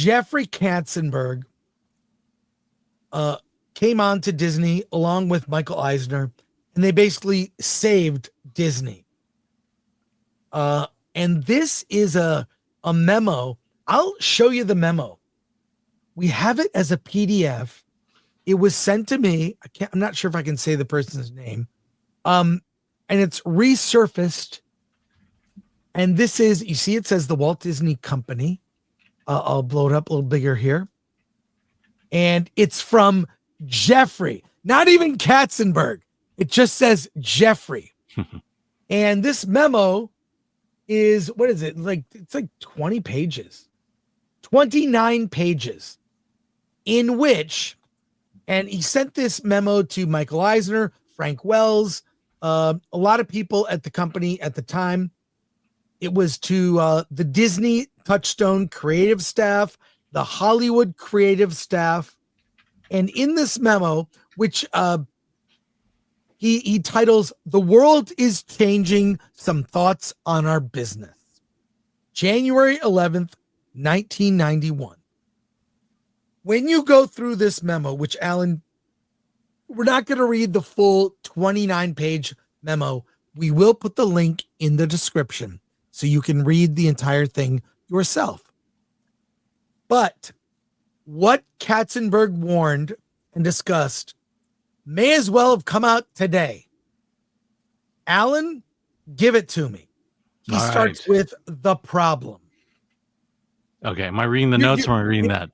Jeffrey Katzenberg came on to Disney along with Michael Eisner, and they basically saved Disney. And this is a memo. I'll show you the memo. We have it as a PDF. It was sent to me. I'm not sure if I can say the person's name. And it's Resurfaced. And this is, you see, it says the Walt Disney Company. I'll blow it up a little bigger here. And it's from Jeffrey, not even Katzenberg. It just says Jeffrey. And this memo is, what is it? It's like 20 pages, 29 pages in which, and he sent this memo to Michael Eisner, Frank Wells, a lot of people at the company at the time. It was to the Disney Touchstone creative staff, the Hollywood creative staff. And in this memo, which he titles, "The World is Changing, Some Thoughts on Our Business." January 11th, 1991. When you go through this memo, which, Alan, we're not going to read the full 29-page memo. We will put the link in the description so you can read the entire thing yourself. But what Katzenberg warned and discussed may as well have come out today. Alan, give it to me. He starts with the problem. Okay, am I reading the notes or am I reading that?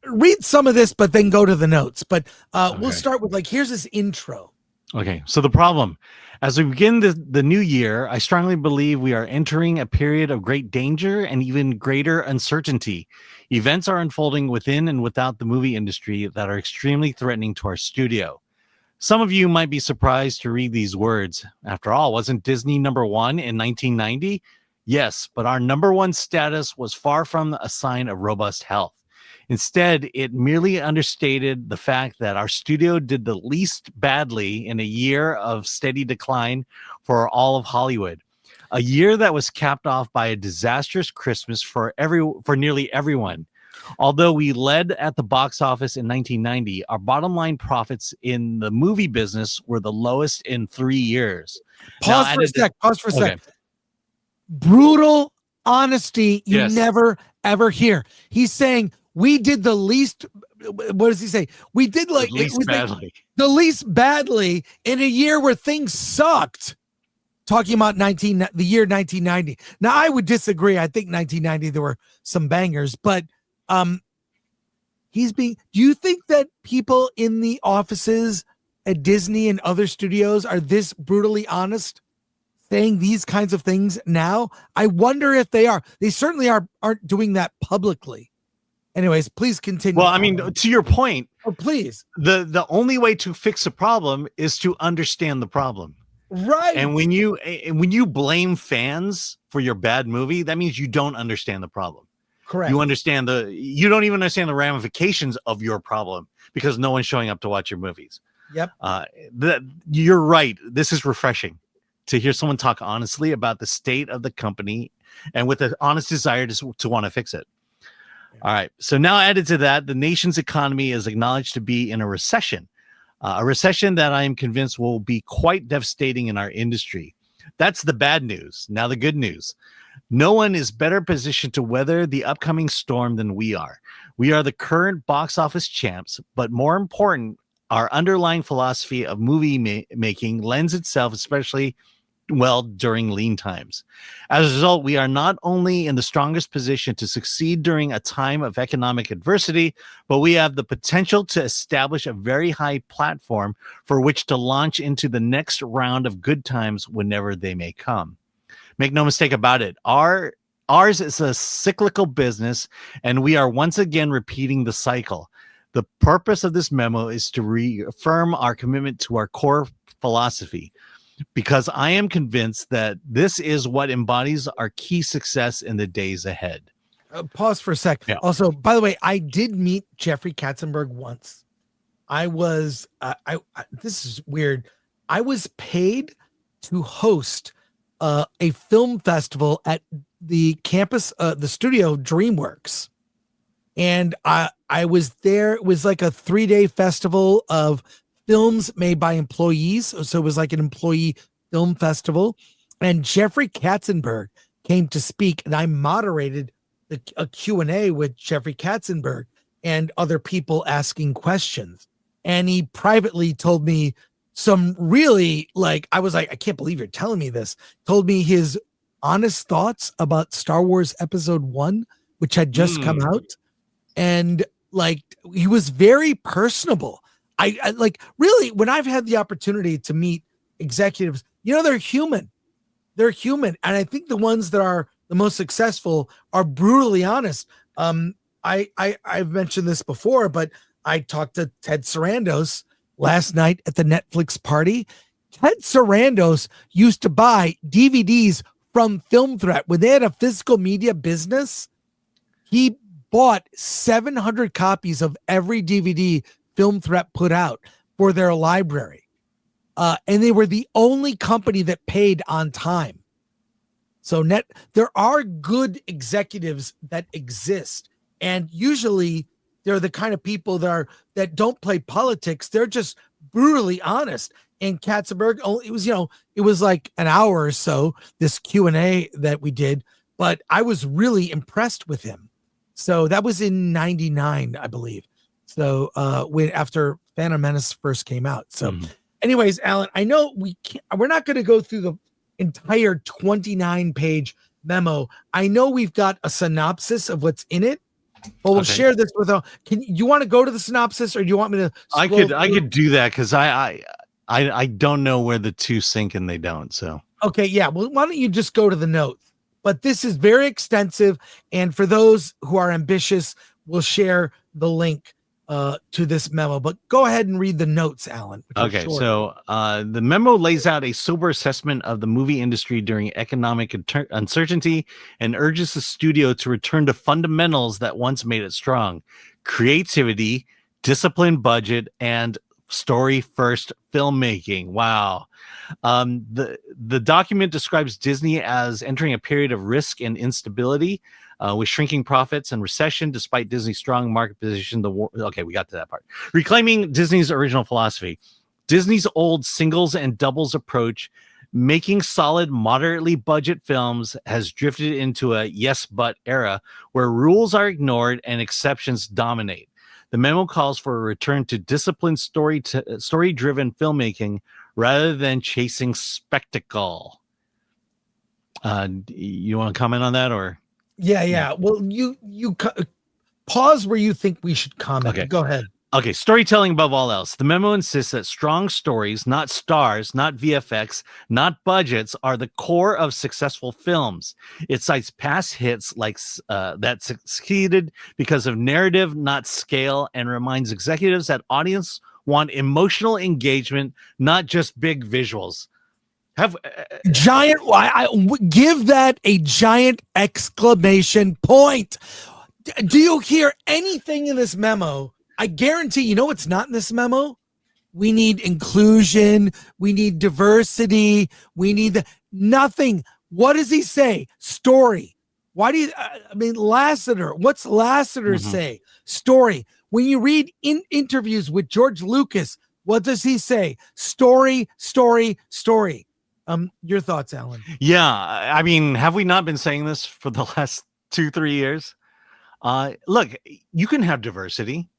Read some of this, but then go to the notes. But we'll start with, here's this intro. Okay, so the problem. As we begin the new year, I strongly believe we are entering a period of great danger and even greater uncertainty. Events are unfolding within and without the movie industry that are extremely threatening to our studio. Some of you might be surprised to read these words. After all, wasn't Disney number one in 1990? Yes, but our number one status was far from a sign of robust health. Instead, it merely understated the fact that our studio did the least badly in a year of steady decline for all of Hollywood. A year that was capped off by a disastrous Christmas for nearly everyone. Although we led at the box office in 1990, our bottom line profits in the movie business were the lowest in 3 years. Pause for a sec. Brutal honesty you never, ever hear. He's saying, we did the least, what does he say? We did the least badly in a year where things sucked. Talking about the year 1990. Now, I would disagree. I think 1990, there were some bangers, but do you think that people in the offices at Disney and other studios are this brutally honest, saying these kinds of things now? I wonder if they are. They certainly aren't doing that publicly. Anyways, please continue. Well, I mean, to your point, please. The only way to fix a problem is to understand the problem. Right. And when you blame fans for your bad movie, that means you don't understand the problem. Correct. You don't even understand the ramifications of your problem because no one's showing up to watch your movies. Yep. You're right. This is refreshing to hear someone talk honestly about the state of the company and with an honest desire to want to fix it. All right. So now added to that, the nation's economy is acknowledged to be in a recession that I am convinced will be quite devastating in our industry. That's the bad news. Now the good news. No one is better positioned to weather the upcoming storm than we are. We are the current box office champs, but more important, our underlying philosophy of movie making lends itself especially well during lean times. As a result, we are not only in the strongest position to succeed during a time of economic adversity, but we have the potential to establish a very high platform for which to launch into the next round of good times whenever they may come. Make no mistake about it. Ours is a cyclical business, and we are once again repeating the cycle. The purpose of this memo is to reaffirm our commitment to our core philosophy, because I am convinced that this is what embodies our key success in the days ahead. Pause for a sec. Yeah. Also, by the way, I did meet Jeffrey Katzenberg once. I was, this is weird. I was paid to host a film festival at the campus, the studio DreamWorks. and I was there. It was like a 3-day festival of films made by employees. So it was like an employee film festival. And Jeffrey Katzenberg came to speak, and I moderated a Q&A with Jeffrey Katzenberg and other people asking questions. And he privately told me some really, like, I was like, I can't believe you're telling me this. Told me his honest thoughts about Star Wars Episode 1, which had just come out. And like, he was very personable. I like, really, when I've had the opportunity to meet executives, they're human. They're human. And I think the ones that are the most successful are brutally honest. I've mentioned this before, but I talked to Ted Sarandos last night at the Netflix party. Ted Sarandos used to buy DVDs from Film Threat. When they had a physical media business, he bought 700 copies of every DVD Film Threat put out for their library. And they were the only company that paid on time. So there are good executives that exist. And usually they're the kind of people that don't play politics. They're just brutally honest. And Katzenberg, it was like an hour or so, this Q&A that we did, but I was really impressed with him. So that was in 99, I believe. So after Phantom Menace first came out. So anyways, Alan, I know we're not going to go through the entire 29-page memo. I know we've got a synopsis of what's in it, but we'll share this with you want to go to the synopsis, or do you want me to? I could do that, because I don't know where the two sync and they don't. So okay, yeah. Well, why don't you just go to the notes? But this is very extensive, and for those who are ambitious, we'll share the link to this memo. But go ahead and read the notes, Alan. Okay, so the memo lays out a sober assessment of the movie industry during economic uncertainty and urges the studio to return to fundamentals that once made it strong: creativity, disciplined budget, and story-first filmmaking. Wow. The document describes Disney as entering a period of risk and instability, with shrinking profits and recession, despite Disney's strong market position. Okay, we got to that part. Reclaiming Disney's original philosophy. Disney's old singles and doubles approach, making solid, moderately budget films, has drifted into a yes but era where rules are ignored and exceptions dominate. The memo calls for a return to disciplined story-driven filmmaking rather than chasing spectacle. You want to comment on that, or? Yeah. Well, you pause where you think we should comment. Okay. Go ahead. Okay, storytelling above all else. The memo insists that strong stories, not stars, not VFX, not budgets, are the core of successful films. It cites past hits like that succeeded because of narrative, not scale, and reminds executives that audience want emotional engagement, not just big visuals. Giant. I give that a giant exclamation point. Do you hear anything in this memo? I guarantee, what's not in this memo? We need inclusion. We need diversity. We need nothing. What does he say? Story. Why do you, Lasseter. What's Lasseter say? Story. When you read interviews with George Lucas, what does he say? Story, story, story. Your thoughts, Alan? Yeah. Have we not been saying this for the last 2-3 years? Look, you can have diversity.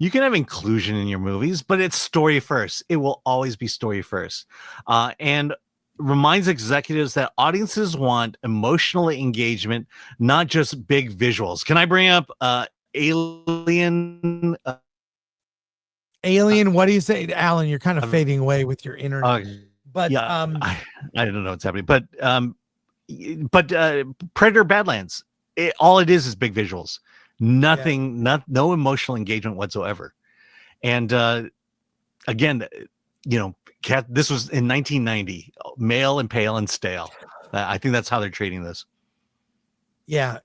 You can have inclusion in your movies, but it's story first. It will always be story first. And reminds executives that audiences want emotional engagement, not just big visuals. Can I bring up Alien? Alien, what do you say? Alan, you're kind of fading away with your internet. But yeah, I don't know what's happening. But Predator Badlands, all it is big visuals. Nothing, no emotional engagement whatsoever. And again, this was in 1990, male and pale and stale. I think that's how they're treating this. Yeah.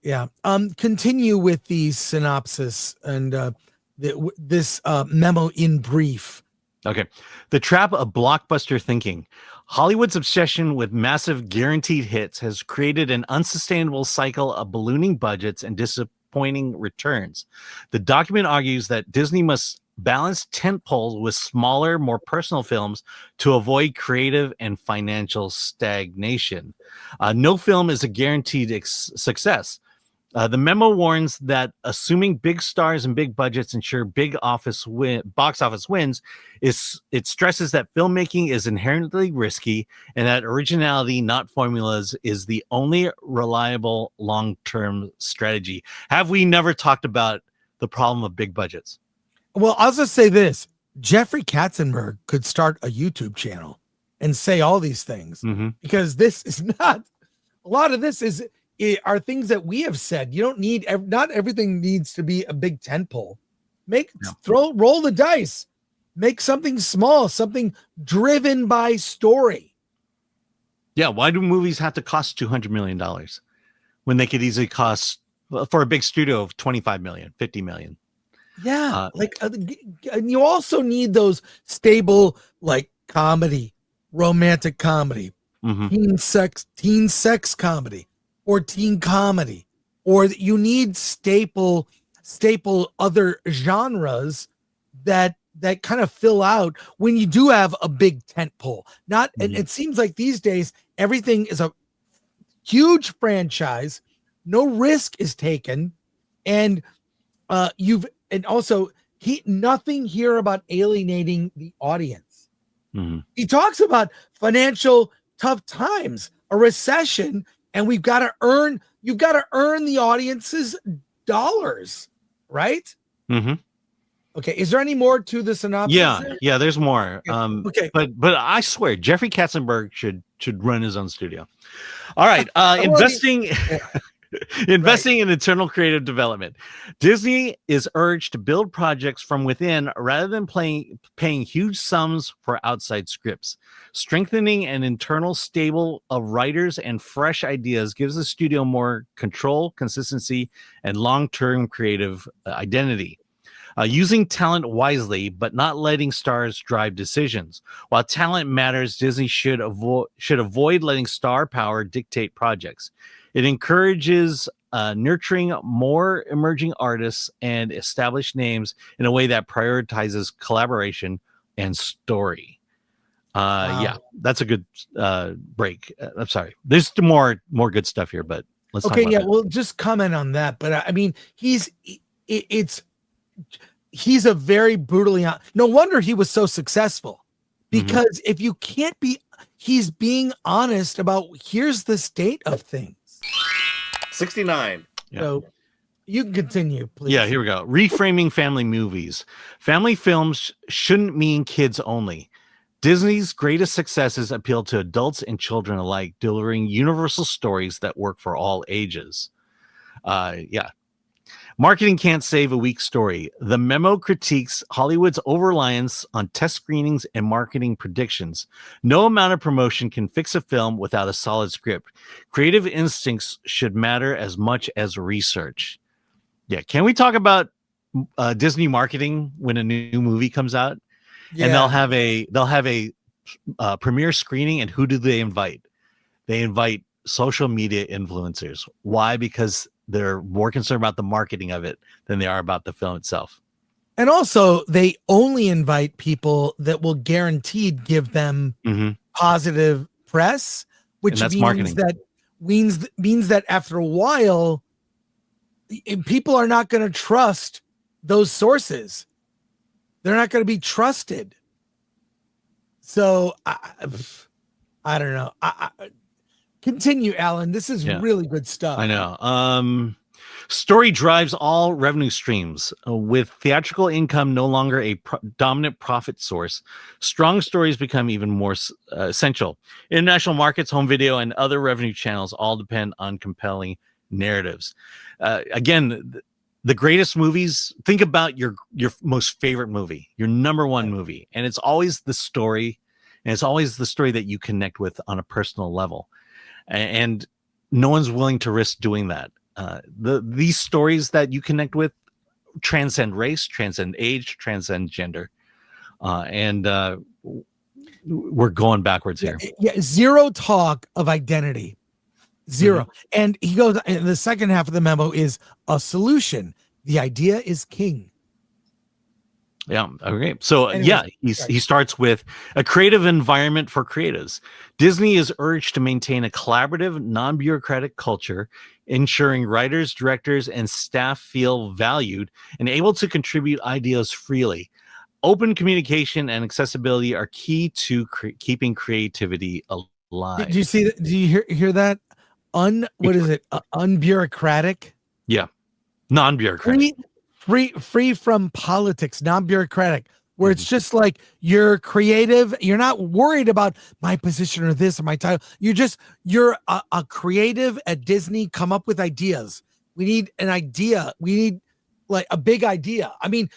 Continue with the synopsis and this memo in brief. Okay. The trap of blockbuster thinking. Hollywood's obsession with massive guaranteed hits has created an unsustainable cycle of ballooning budgets and disappointing disappointing returns. The document argues that Disney must balance tentpoles with smaller, more personal films to avoid creative and financial stagnation. No film is a guaranteed success. The memo warns that assuming big stars and big budgets ensure big box office wins, it stresses that filmmaking is inherently risky and that originality, not formulas, is the only reliable long-term strategy. Have we never talked about the problem of big budgets? Well, I'll just say this. Jeffrey Katzenberg could start a YouTube channel and say all these things because this is not, a lot of this are things that we have said. You don't need, not everything needs to be a big tentpole. Roll the dice, make something small, something driven by story. Yeah. Why do movies have to cost $200 million when they could easily cost, for a big studio, of 25 million, 50 million? Yeah, and you also need those stable, like, comedy, romantic comedy, teen sex comedy, or teen comedy, or you need staple other genres that kind of fill out when you do have a big tentpole. And it seems like these days everything is a huge franchise, no risk is taken, and also nothing here about alienating the audience. He talks about financial tough times, a recession, and you've got to earn the audience's dollars, right? Okay. Is there any more to the synopsis? Yeah, there's more. Okay. But I swear, Jeffrey Katzenberg should run his own studio. All right. Investing in internal creative development. Disney is urged to build projects from within rather than paying huge sums for outside scripts. Strengthening an internal stable of writers and fresh ideas gives the studio more control, consistency, and long-term creative identity. Using talent wisely, but not letting stars drive decisions. While talent matters, Disney should avoid letting star power dictate projects. It encourages nurturing more emerging artists and established names in a way that prioritizes collaboration and story. Wow. Yeah, that's a good break. I'm sorry. There's more good stuff here, but let's talk about that. Well, just comment on that. But I mean, he's a very brutally no wonder he was so successful, because if you can't he's being honest about here's the state of things. 69. Yeah. So you can continue, please. Yeah, here we go. Reframing family movies. Family films shouldn't mean kids only. Disney's greatest successes appeal to adults and children alike, delivering universal stories that work for all ages. Marketing can't save a weak story. The memo critiques Hollywood's over-reliance on test screenings and marketing predictions. No amount of promotion can fix a film without a solid script. Creative instincts should matter as much as research. Yeah, can we talk about Disney marketing when a new movie comes out? Yeah. And they'll have a premiere screening, and who do they invite? They invite social media influencers. Why? Because they're more concerned about the marketing of it than they are about the film itself. And also, they only invite people that will guaranteed give them positive press, which means that after a while, people are not going to trust those sources. They're not going to be trusted. So I don't know. Continue, Alan. This is really good stuff. I know. Story drives all revenue streams. With theatrical income no longer a dominant profit source, strong stories become even more essential. International markets, home video, and other revenue channels all depend on compelling narratives. Again, the greatest movies, think about your most favorite movie, your number one movie, and it's always the story, and it's always the story that you connect with on a personal level. And no one's willing to risk doing that. These stories that you connect with transcend race, transcend age, transcend gender. And we're going backwards here. Yeah, zero talk of identity. Zero. And he goes, and the second half of the memo is a solution. The idea is king. Yeah. Okay. So Anyways, he starts with a creative environment for creatives. Disney is urged to maintain a collaborative, non-bureaucratic culture, ensuring writers, directors, and staff feel valued and able to contribute ideas freely. Open communication and accessibility are key to keeping creativity alive. Do you see that? Do you hear that? What is it? Unbureaucratic? Yeah. Non-bureaucratic. Free from politics, non-bureaucratic, where it's just like you're creative. You're not worried about my position or this or my title. You're a creative at Disney. Come up with ideas. We need an idea. We need like a big idea. I mean,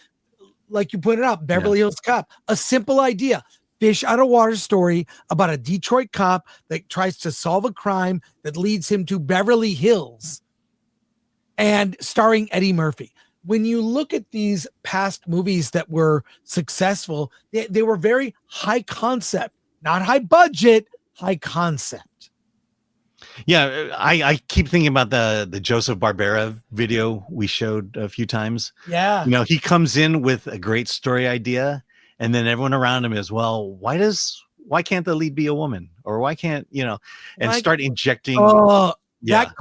like you pointed out, Beverly Hills Cop, a simple idea. Fish out of water story about a Detroit cop that tries to solve a crime that leads him to Beverly Hills, and starring Eddie Murphy. When you look at these past movies that were successful, they were very high concept, not high budget, high concept. Yeah, I keep thinking about the Joseph Barbera video we showed a few times. Yeah. You know, he comes in with a great story idea, and then everyone around him is, well, why can't the lead be a woman? Or why can't, and start injecting. That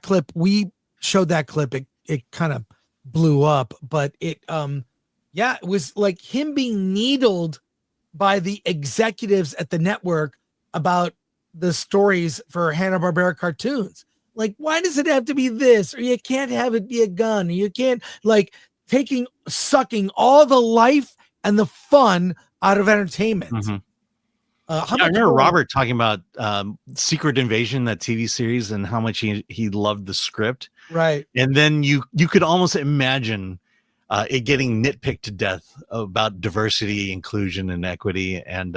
clip, we showed that clip. It kind of blew up, but it was like him being needled by the executives at the network about the stories for Hanna-Barbera cartoons. Like, why does it have to be this? Or you can't have it be a gun. Or you can't, like, sucking all the life and the fun out of entertainment. I remember Robert talking about Secret Invasion, that TV series, and how much he loved the script. Right. And then you could almost imagine it getting nitpicked to death about diversity, inclusion, and equity. And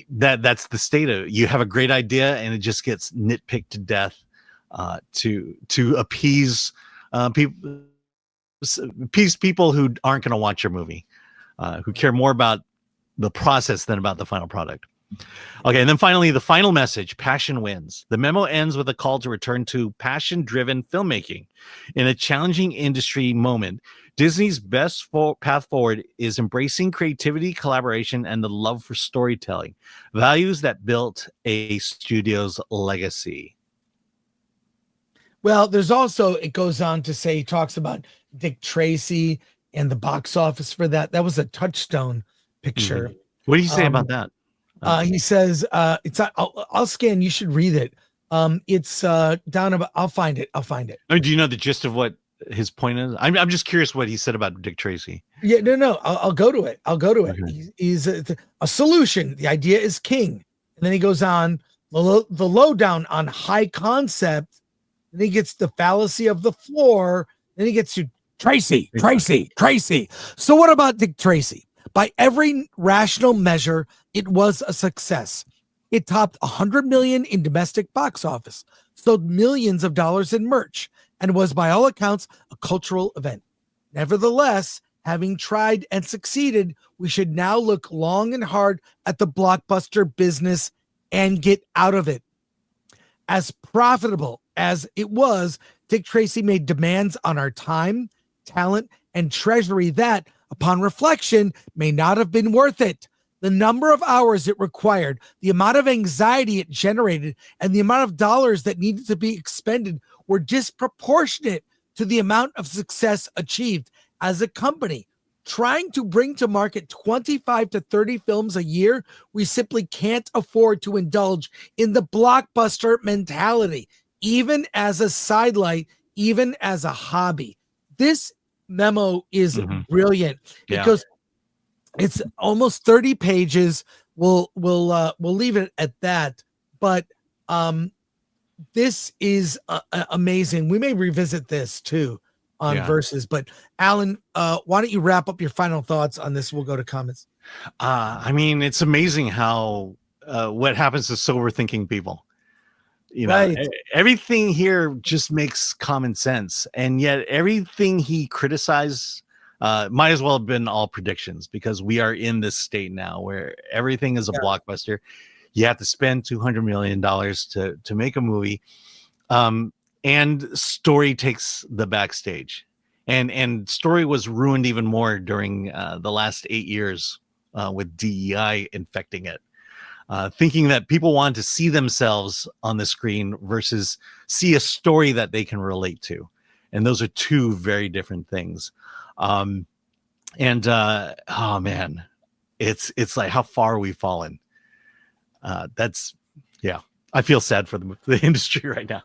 that's the state of it. You have a great idea and it just gets nitpicked to death to appease people who aren't going to watch your movie, who care more about the process than about the final product. Okay, and then finally, the final message: passion wins. The memo ends with a call to return to passion-driven filmmaking. In a challenging industry moment, Disney's best path forward is embracing creativity, collaboration, and the love for storytelling, values that built a studio's legacy. Well, there's also, it goes on to say, he talks about Dick Tracy and the box office for that. That was a touchstone picture. What do you say about that? He says I'll scan. You should read it. It's down about. I'll find it. I mean, do you know the gist of what his point is? I'm just curious what he said about Dick Tracy. Yeah, no. I'll go to it. Okay. He's a solution. The idea is king, and then he goes on the lowdown on high concept. Then he gets the fallacy of the floor. Then he gets to Tracy. So what about Dick Tracy? By every rational measure, it was a success. It topped 100 million in domestic box office, sold millions of dollars in merch, and was by all accounts a cultural event. Nevertheless, having tried and succeeded, we should now look long and hard at the blockbuster business and get out of it. As profitable as it was, Dick Tracy made demands on our time, talent, and treasury that, upon reflection, may not have been worth it. The number of hours it required, the amount of anxiety it generated, and the amount of dollars that needed to be expended were disproportionate to the amount of success achieved. As a company trying to bring to market 25 to 30 films a year, we simply can't afford to indulge in the blockbuster mentality, even as a sidelight, even as a hobby. This memo is brilliant because it's almost 30 pages. We'll leave it at that, but this is amazing. We may revisit this too on Versus, but Alan, why don't you wrap up your final thoughts on this? We'll go to comments. I mean, it's amazing how what happens to sober thinking people. Everything here just makes common sense, and yet everything he criticized might as well have been all predictions, because we are in this state now where everything is a blockbuster. You have to spend $200 million to make a movie. And story takes the backstage. And story was ruined even more during the last 8 years with DEI infecting it. Thinking that people want to see themselves on the screen versus see a story that they can relate to. And those are two very different things. Oh man, it's like how far we've fallen. I feel sad for the industry right now.